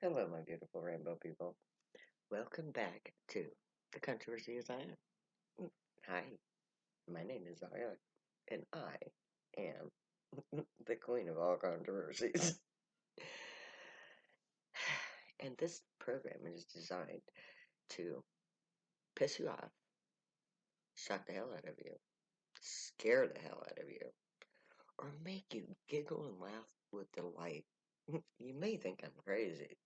Hello, my beautiful rainbow people. Welcome back to the Controversy of Zion. Hi, my name is Zion, and I am the queen of all controversies. And this program is designed to piss you off, shock the hell out of you, scare the hell out of you, or make you giggle and laugh with delight. You may think I'm crazy,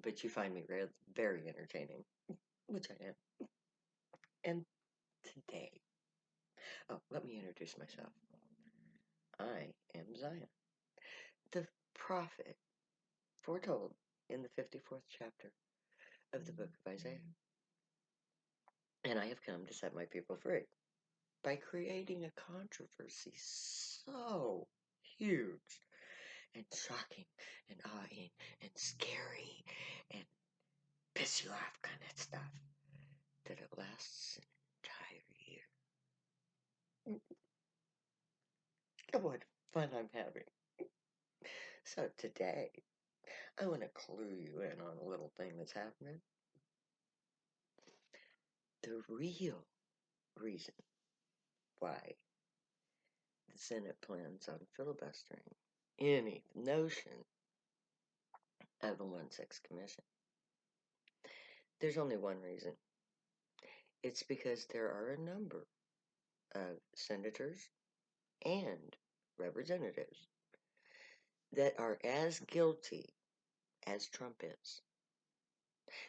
but you find me very entertaining, which I am. And today, let me introduce myself. I am Zion, the prophet foretold in the 54th chapter of the book of Isaiah. And I have come to set my people free by creating a controversy so huge and shocking and awing and scary and piss you off kind of stuff that it lasts an entire year. What fun I'm having. So today, I want to clue you in on a little thing that's happening. The real reason why the Senate plans on filibustering any notion of a 1/6 commission. There's only one reason. It's because there are a number of senators and representatives that are as guilty as Trump is.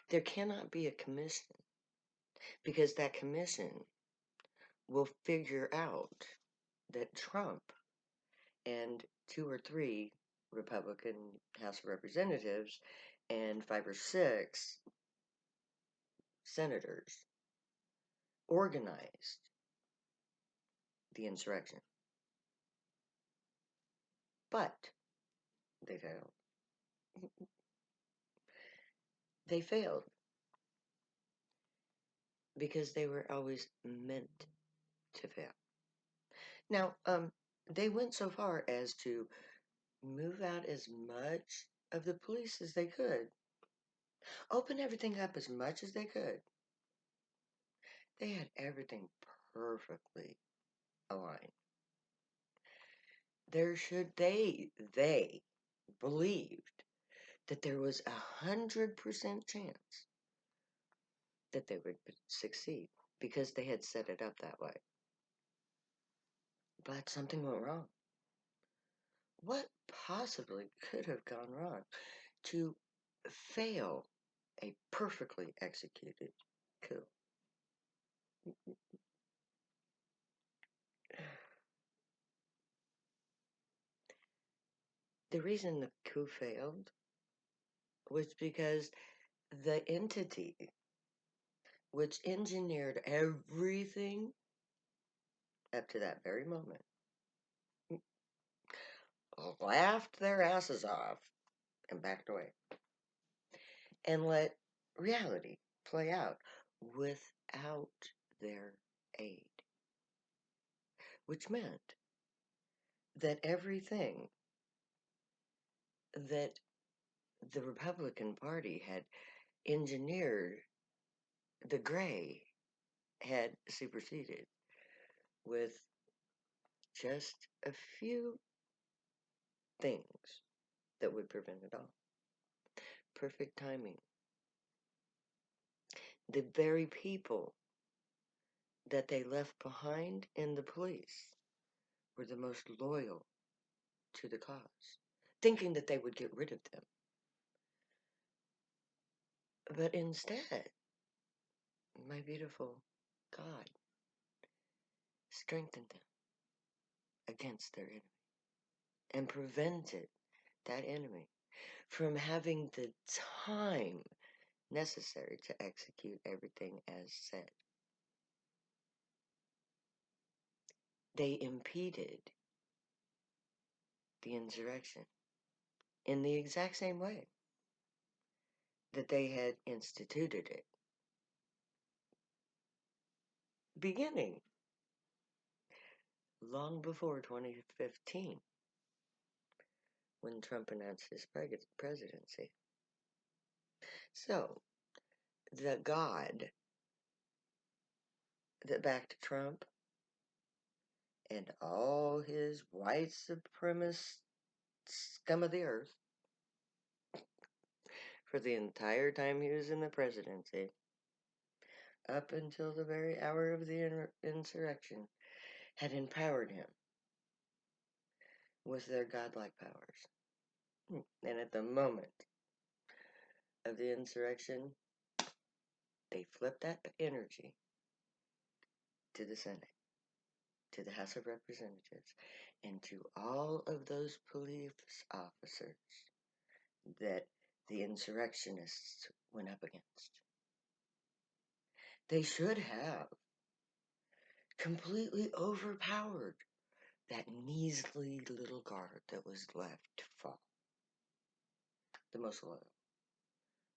There cannot be a commission because that commission will figure out that Trump and 2 or 3 Republican House of Representatives and 5 or 6 senators organized the insurrection. But they failed. They failed because they were always meant to fail. Now, they went so far as to move out as much of the police as they could, open everything up as much as they could. They had everything perfectly aligned. They believed that there was 100% chance that they would succeed because they had set it up that way. But something went wrong. What possibly could have gone wrong to fail a perfectly executed coup? The reason the coup failed was because the entity which engineered everything up to that very moment laughed their asses off and backed away and let reality play out without their aid, which meant that everything that the Republican Party had engineered, the gray had superseded with just a few things that would prevent it all. Perfect timing. The very people that they left behind in the police were the most loyal to the cause, thinking that they would get rid of them. But instead, my beautiful God strengthened them against their enemy and prevented that enemy from having the time necessary to execute everything as said. They impeded the insurrection in the exact same way that they had instituted it, beginning long before 2015 when Trump announced his presidency. So, the God that backed Trump and all his white supremacist scum of the earth for the entire time he was in the presidency, up until the very hour of the insurrection, had empowered him with their godlike powers. And at the moment of the insurrection, they flipped that energy to the Senate, to the House of Representatives, and to all of those police officers that the insurrectionists went up against. They should have completely overpowered that measly little guard that was left to fall. The most loyal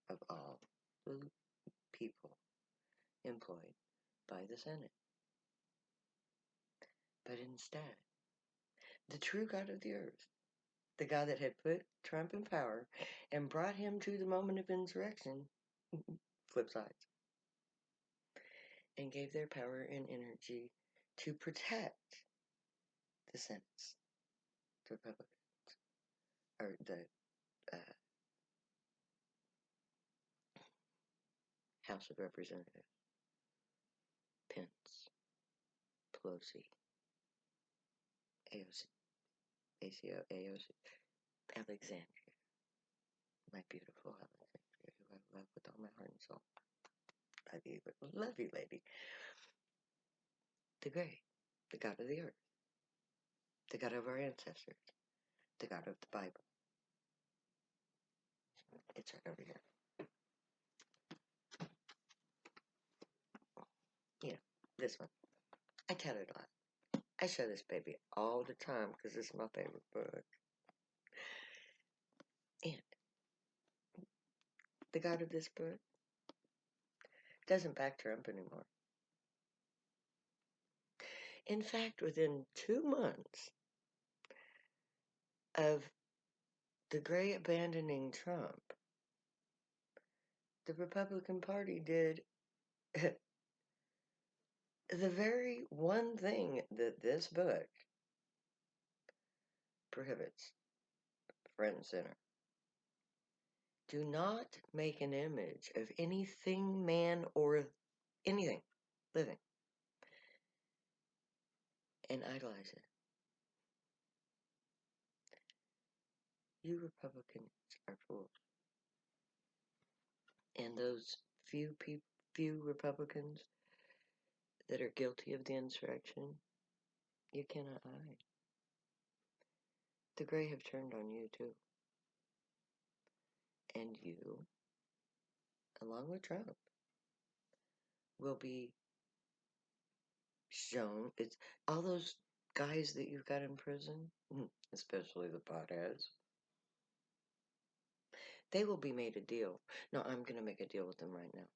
of all the people employed by the Senate. But instead, the true God of the earth, the God that had put Trump in power and brought him to the moment of insurrection, flip sides, and gave their power and energy to protect the Senate, the Republicans, or the House of Representatives, Pence, Pelosi, AOC, ACO, AOC, Alexandria, my beautiful Alexandria, who I love with all my heart and soul. Love you, lady. The Great, the God of the earth, the God of our ancestors, the God of the Bible. It's right over here. You know, this one. I tell it a lot. I show this baby all the time because it's my favorite book. And the God of this book doesn't back Trump anymore. In fact, within 2 months of the Gray abandoning Trump, the Republican Party did the very one thing that this book prohibits, front and center. Do not make an image of anything, man, or anything living and idolize it. You Republicans are fools. And those few Republicans that are guilty of the insurrection, you cannot hide. The Gray have turned on you too. And you, along with Trump, will be shown. It's all those guys that you've got in prison, especially the potheads. They will be made a deal. No, I'm going to make a deal with them right now.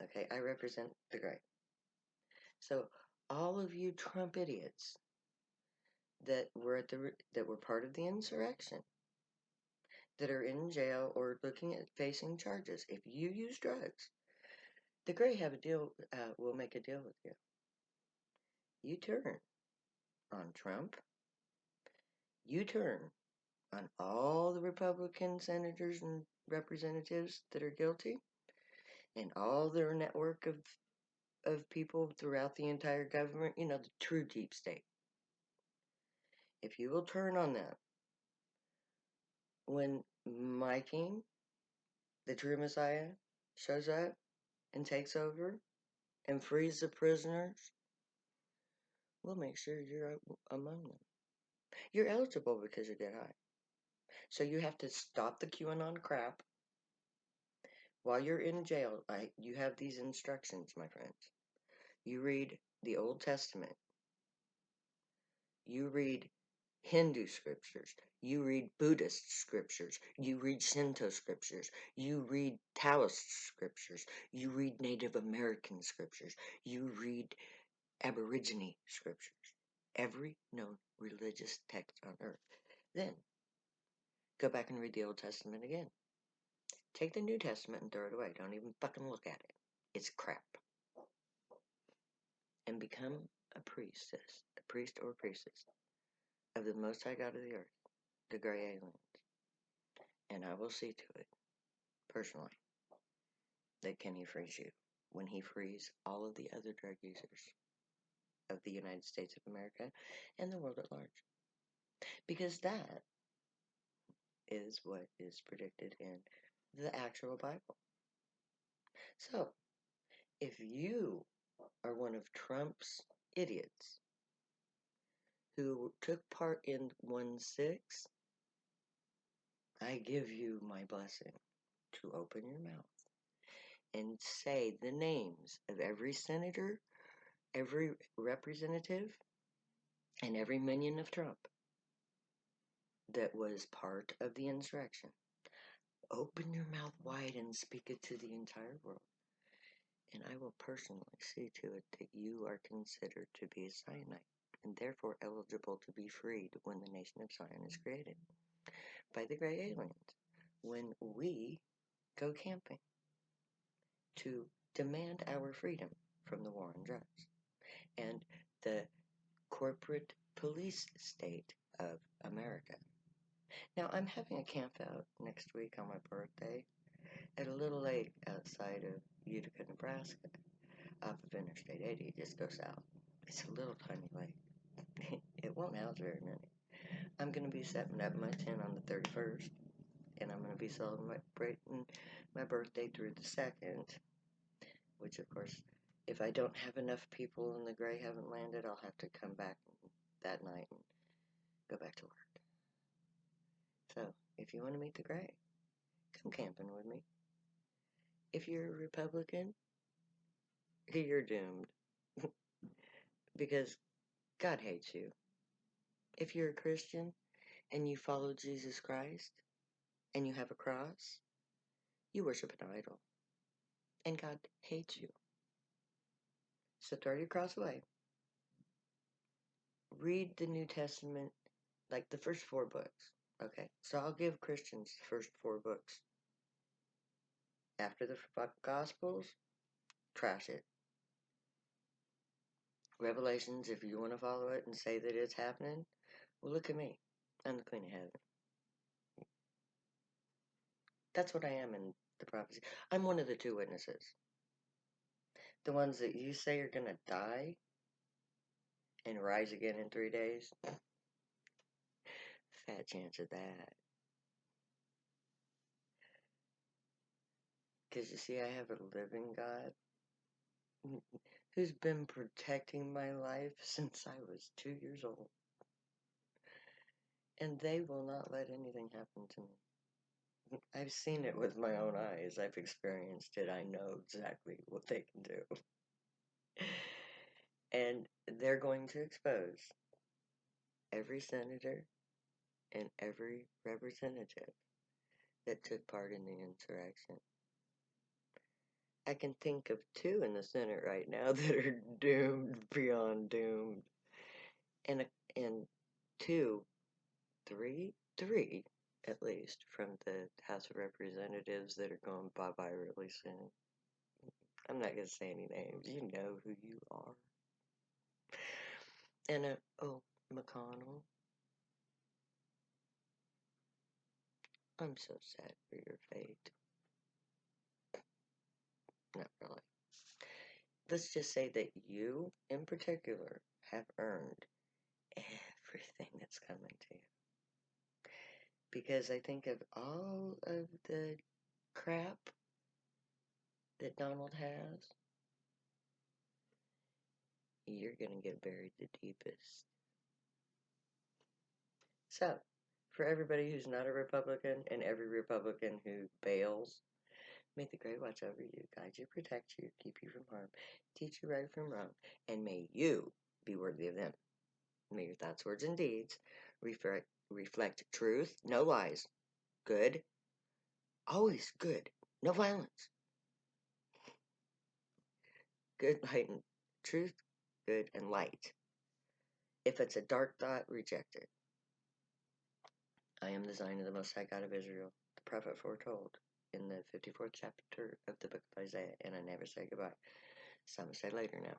Okay, I represent the Gray. So all of you Trump idiots that were part of the insurrection, that are in jail or looking at facing charges, if you use drugs, the Gray have a deal. Will make a deal with you. You turn on Trump. You turn on all the Republican senators and representatives that are guilty, and all their network of people throughout the entire government, the true deep state. If you will turn on them, when my king, the true Messiah, shows up and takes over and frees the prisoners, we'll make sure you're among them. You're eligible because you did high. So you have to stop the QAnon crap. While you're in jail, you have these instructions, my friends. You read the Old Testament. You read Hindu scriptures. You read Buddhist scriptures. You read Shinto scriptures. You read Taoist scriptures. You read Native American scriptures. You read Aborigine scriptures. Every known religious text on earth. Then, go back and read the Old Testament again. Take the New Testament and throw it away. Don't even fucking look at it. It's crap. And become a priest or priestess of the Most High God of the earth, the Grey Aliens. And I will see to it, personally, that Kenny frees you when he frees all of the other drug users of the United States of America and the world at large. Because that is what is predicted in the actual Bible. So, if you are one of Trump's idiots who took part in 1-6, I give you my blessing to open your mouth and say the names of every senator, every representative, and every minion of Trump that was part of the insurrection. Open your mouth wide and speak it to the entire world. And I will personally see to it that you are considered to be a Zionite, and therefore eligible to be freed when the nation of Zion is created by the Grey Aliens, when we go camping to demand our freedom from the war on drugs and the corporate police state of America. Now, I'm having a camp out next week on my birthday at a little lake outside of Utica, Nebraska, off of Interstate 80. It just goes south. It's a little tiny lake. It won't house very many. I'm going to be setting up my tent on the 31st, and I'm going to be celebrating my birthday through the 2nd, which, of course, if I don't have enough people and the Grey haven't landed, I'll have to come back that night and go back to work. So, if you want to meet the Grey, come camping with me. If you're a Republican, you're doomed. Because God hates you. If you're a Christian and you follow Jesus Christ and you have a cross, you worship an idol. And God hates you. So throw your cross away. Read the New Testament, like the first 4 books. Okay, so I'll give Christians the first 4 books. After the Gospels, trash it. Revelations, if you want to follow it and say that it's happening, well, look at me. I'm the Queen of Heaven. That's what I am in the prophecy. I'm one of the 2 witnesses. The ones that you say are going to die and rise again in 3 days. Fat chance of that. Because you see, I have a living God who's been protecting my life since I was 2 years old. And they will not let anything happen to me. I've seen it with my own eyes. I've experienced it. I know exactly what they can do. And they're going to expose every senator and every representative that took part in the insurrection. I can think of 2 in the Senate right now that are doomed beyond doomed. And 3 at least from the House of Representatives that are going bye-bye really soon. I'm not going to say any names. You know who you are. And, McConnell. I'm so sad for your fate. Not really. Let's just say that you, in particular, have earned everything that's coming to you. Because I think of all of the crap that Donald has, you're going to get buried the deepest. So, for everybody who's not a Republican and every Republican who bails, may the Grey watch over you, guide you, protect you, keep you from harm, teach you right from wrong, and may you be worthy of them. May your thoughts, words, and deeds reflect truth, no lies, good, always good, no violence, good, light, and truth, good, and light. If it's a dark thought, reject it. I am the Zion of the Most High God of Israel, the prophet foretold in the 54th chapter of the book of Isaiah, and I never say goodbye. So I'm going to say later now.